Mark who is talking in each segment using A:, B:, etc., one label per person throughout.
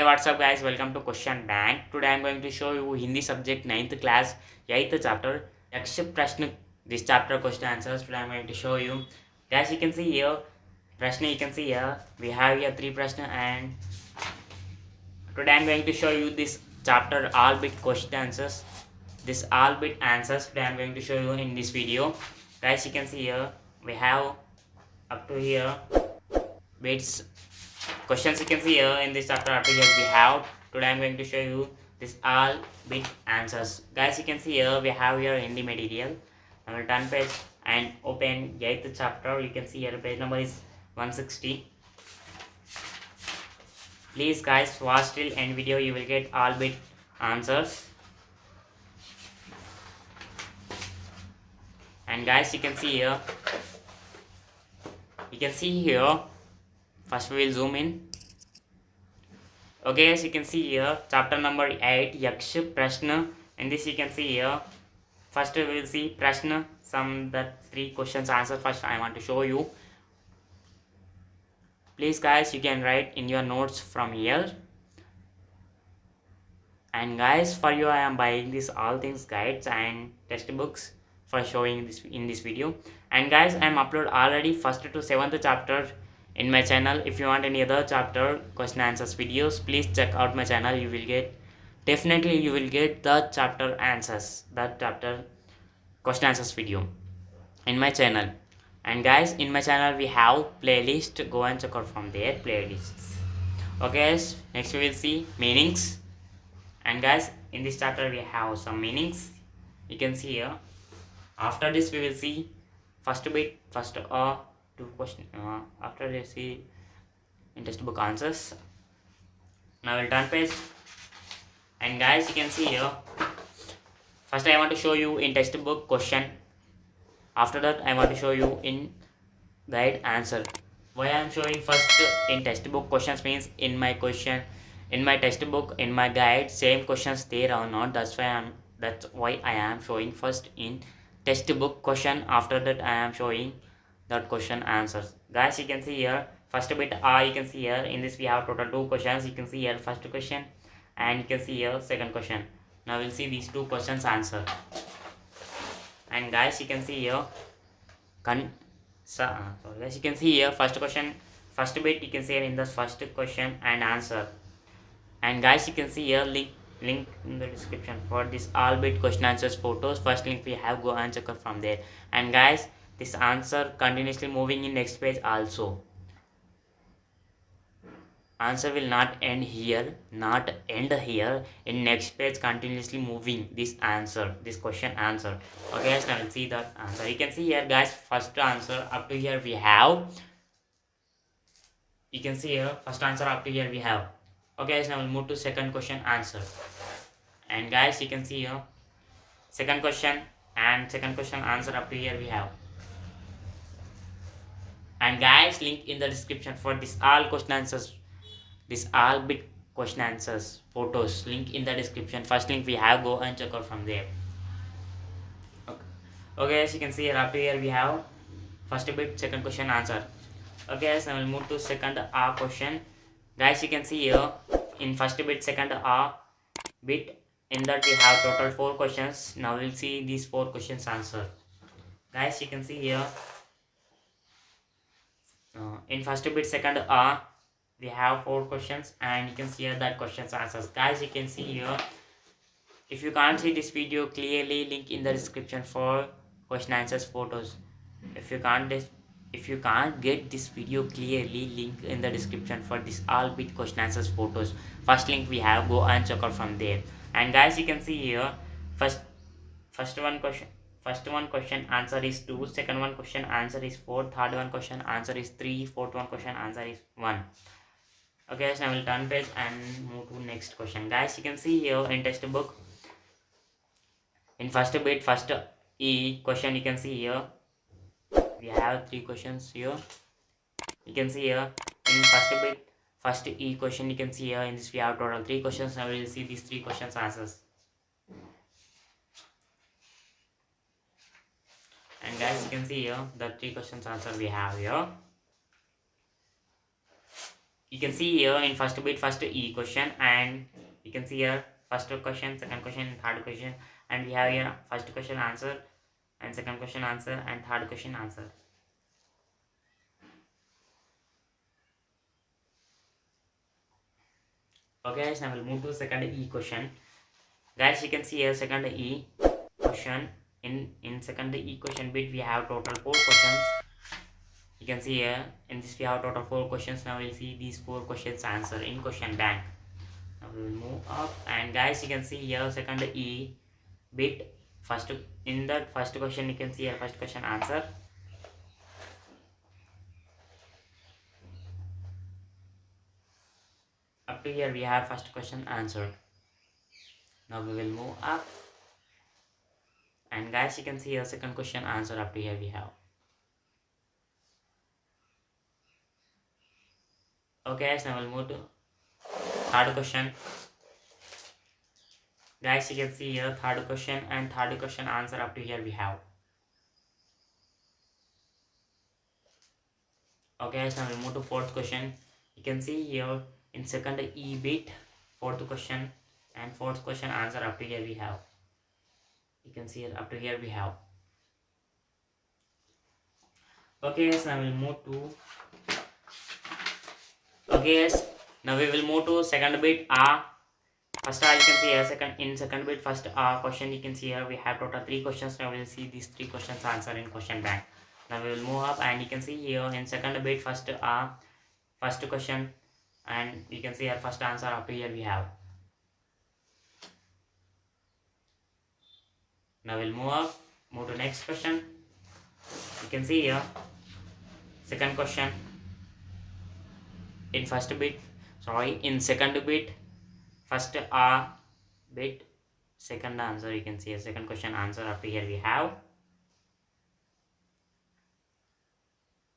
A: Hey, what's up guys, welcome to Question Bank. Today I'm going to show you Hindi subject 9th class 8th chapter Yaksh Prashna. This chapter question answers. Today I'm going to show you. Guys, you can see here Prashna, you can see here we have here 3 Prashna, and today I'm going to show you this chapter all bit question answers. This all bit answers today I'm going to show you in this video. Guys, you can see here we have up to here bits questions. You can see here in this chapter up to here we have. Today I'm going to show you this all bit answers. Guys, you can see here we have here Hindi material. I will turn page and open 8th chapter. You can see here page number is 160. Please guys, watch till end video, you will get all bit answers. And guys, you can see here first we will zoom in. Okay, as you can see here chapter number 8 Yaksh Prashna. In this you can see here first we will see Prashna, some the 3 questions answer. First I want to show you. Please guys, you can write in your notes from here. And guys, for you I am buying this all things guides and textbooks for showing this in this video. And guys, I am upload already 1st to 7th chapter in my channel. If you want any other chapter question answers videos, please check out my channel. You will get, definitely you will get the chapter answers, that chapter question answers video in my channel. And guys, in my channel we have playlist, go and check out from there playlists. Okay guys, next we will see meanings. And guys, in this chapter we have some meanings. You can see here. After this we will see first bit, first two question. After this see in textbook answers. Now we'll turn page. And guys, you can see here first I want to show you in textbook question. After that I want to show you in guide answer. Why I am showing first in textbook questions means in my question, in my textbook, in my guide same questions there or not. That's why I am showing first in textbook question. After that I am showing that question answers. Guys, you can see here first bit you can see here in this we have total 2 questions. You can see here first question and you can see here second question. Now we'll see these 2 questions answer. And guys, you can see here guys, you can see here first question, first bit you can see here in the first question and answer. And guys, you can see here link in the description for this all bit question answers photos. First link we have, go and check out from there. And guys, this answer continuously moving in next page also. Answer will not end here, not end here. In next page continuously moving this answer, this question answer. Okay guys, now we'll see that answer. You can see here guys, first answer up to here we have. You can see here first answer up to here we have. Okay guys, now we'll move to second question answer. And guys, you can see here second question and second question answer up to here we have. And guys, link in the description for this all question answers, this all bit question answers photos, link in the description. First link we have, go and check out from there. Okay guys, you can see here up to here we have first bit second question answer. Okay guys, now we'll move to second question. Guys, you can see here in first bit second bit, in that we have total 4 questions. Now we'll see these 4 questions answer. Guys, you can see here in first bit second we have 4 questions and you can see here that questions answers. Guys, you can see here, if you can't see this video clearly, link in the description for question answers photos. If you can't get this video clearly, link in the description for this all bit question answers photos. First link we have, go and check out from there. And guys, you can see here first one question answer is 2, second one question answer is 4, third one question answer is 3, fourth one question answer is 1. Okay, so I will turn page and move to next question. Guys, you can see here in textbook in first bit first E question, you can see here we have 3 questions here. You can see here in first bit first E question, you can see here in this we have total 3 questions. Now we will see these 3 questions answers. And guys, you can see here the 3 questions answer we have here. you can see here in first bit first E question, and you can see here first question, second question, third question, and we have here first question answer and second question answer and third question answer. Okay guys, now we'll move to second E question. Guys, you can see here second E question. In second E question bit we have total 4 questions. You can see here in this we have total 4 questions. Now we'll see these 4 questions answer in question bank. Now we will move up, and guys, you can see here second E bit first. In that first question you can see here first question answer. Up to here we have first question answer. Now we will move up, and guys, you can see here second question answer. Up to here we have. Okay guys, now we'll move to third question. Guys, you can see here third question and third question answer. Up to here we have. Okay guys, now we'll move to fourth question. You can see here in second E bit fourth question and fourth question answer. Up to here we have. You can see it up to here we have. Okay guys, now we'll move to now we will move to second bit A. First you can see here second bit first question. You can see here we have total 3 questions. Now we will see these 3 questions answer in question bank. Now we will move up, and you can see here in second bit first question, and you can see here first answer. Up to here we have. Now we'll move to next question. You can see here second question in in second bit first bit second answer. You can see a second question answer. Up to here we have.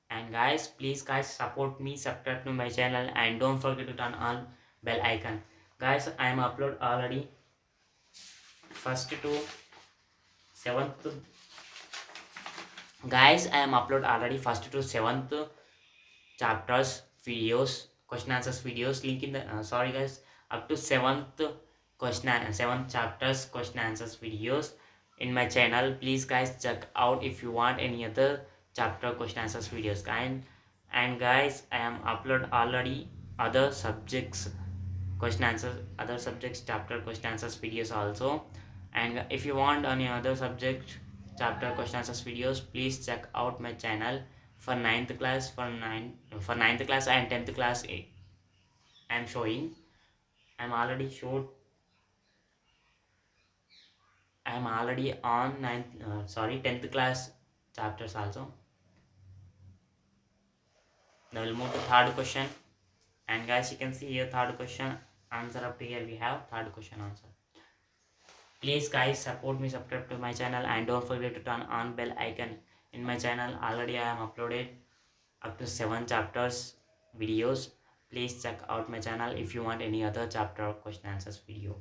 A: And guys, please guys, support me, subscribe to my channel, and don't forget to turn on bell icon. Guys, I am upload already first to 7th. Guys, I am upload already first to 7th chapters videos, question answers videos, link in the sorry guys, up to 7th chapters question answers videos in my channel. Please guys, check out if you want any other chapter question answers videos. And guys, I am upload already other subjects chapter question answers videos also. And if you want any other subject chapter question answers videos, please check out my channel for 9th class and 10th class. I am showing. I am already on 10th class chapters also. Now we'll move to third question, and guys, you can see here third question answer. Up to here we have third question answer. Please guys, support me, subscribe to my channel, and don't forget to turn on bell icon. In my channel already I am uploaded up to 7 chapters videos. Please check out my channel if you want any other chapter question answers video.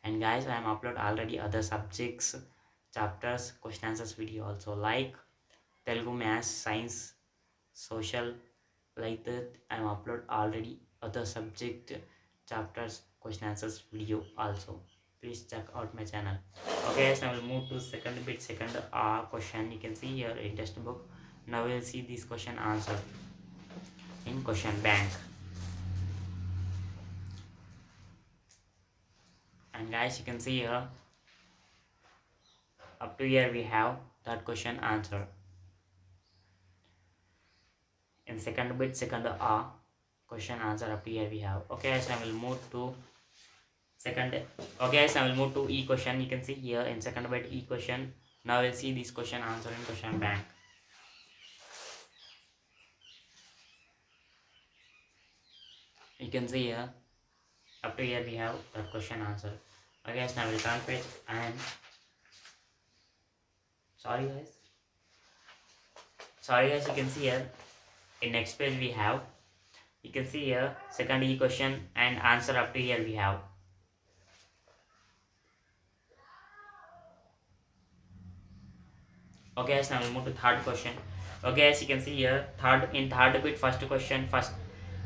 A: And guys, I am upload already other subjects chapters question answers video also, like Telugu, Maths, Science, Social, like that. I am upload already other subject chapters question answers video also. Please check out my channel. Okay, so I will move to second question. You can see here in textbook. Now we'll see this question answer in question bank. And guys, you can see here up to here we have that question answer in second bit second question answer. Up to here we have. Okay, so I will move to I will move to E question. You can see here in second bit E question. Now we'll see this question answer in question bank. You can see here up to here we have that question answer. Okay, so now we'll turn page, and sorry guys, you can see here in next page we have, you can see here second E question and answer. Up to here we have. Okay, so now we'll move to third question. Okay, as you can see here third bit first question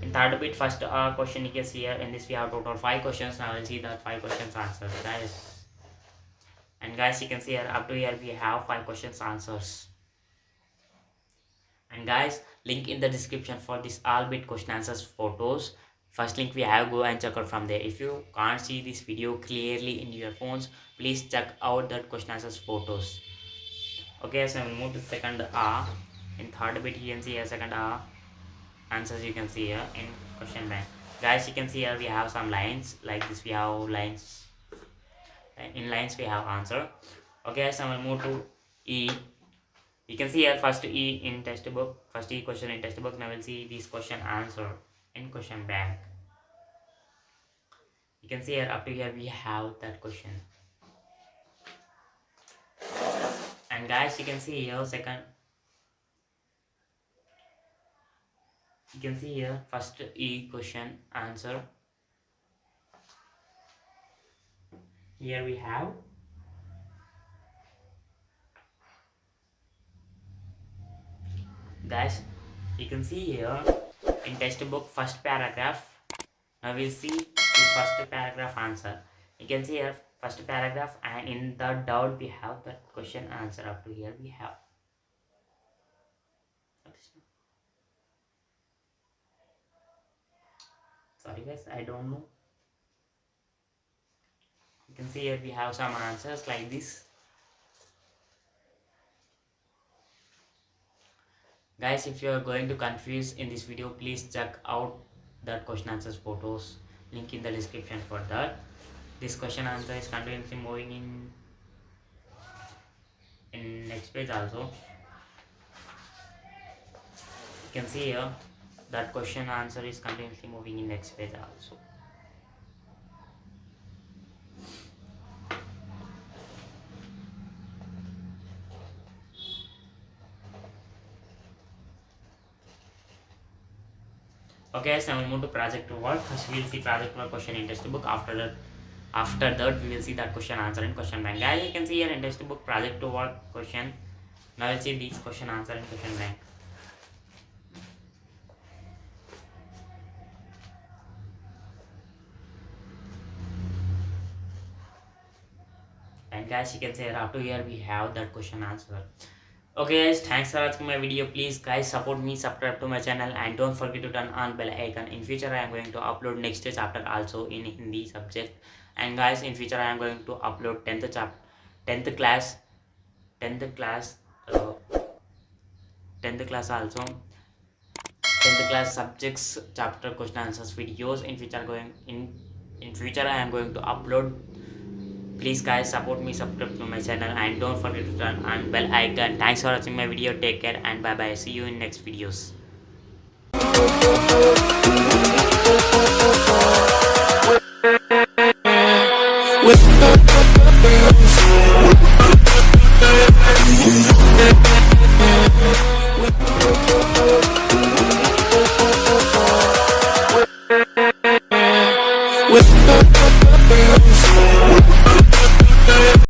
A: In third bit, first question you can see here. In this we have total 5 questions. Now we'll see that 5 questions answers, guys. And guys, you can see here up to here we have 5 questions answers. And guys, link in the description for this all bit question answers photos. First link we have, go and check out from there. If you can't see this video clearly in your phones, please check out that question answers photos. Okay, so we'll move to second in third bit you can see a second answers you can see here in question bank. Guys, you can see here we have some lines like this. We have lines, in lines we have answer. Okay, so we'll move to E. You can see here first E in textbook, first E question in textbook. Now we'll see this question answer in question bank. You can see here up to here we have that question. And guys, you can see here second, you can see here first E question answer. Here we have, guys, you can see here in textbook first paragraph. Now we'll see the first paragraph answer. You can see here first paragraph, and in the doubt we have the question answer. Up to here we have. Sorry guys, I don't know. You can see here we have some answers like this. Guys, if you are going to confuse in this video, please check out that question answers photos, link in the description for that. This question answer is continuously moving in next page also. You can see here that question answer is continuously moving in next page also. Okay, so we'll move to project work. First we'll see project work question in textbook. After that we will see that question answer in question bank. Guys, you can see here in textbook project work question. Now we'll see these question answer in question bank. And guys, you can see here up to here we have that question answer. Okay guys, thanks for watching my video. Please guys support me, subscribe to my channel, and don't forget to turn on bell icon. In future I am going to upload next chapter also in Hindi subject. And guys, in future I am going to upload 10th class also 10th class subjects chapter question answers videos. In future I am going to upload. Please guys support me, subscribe to my channel, and don't forget to turn on bell icon. Thanks for watching my video. Take care and bye bye. See you in next videos. With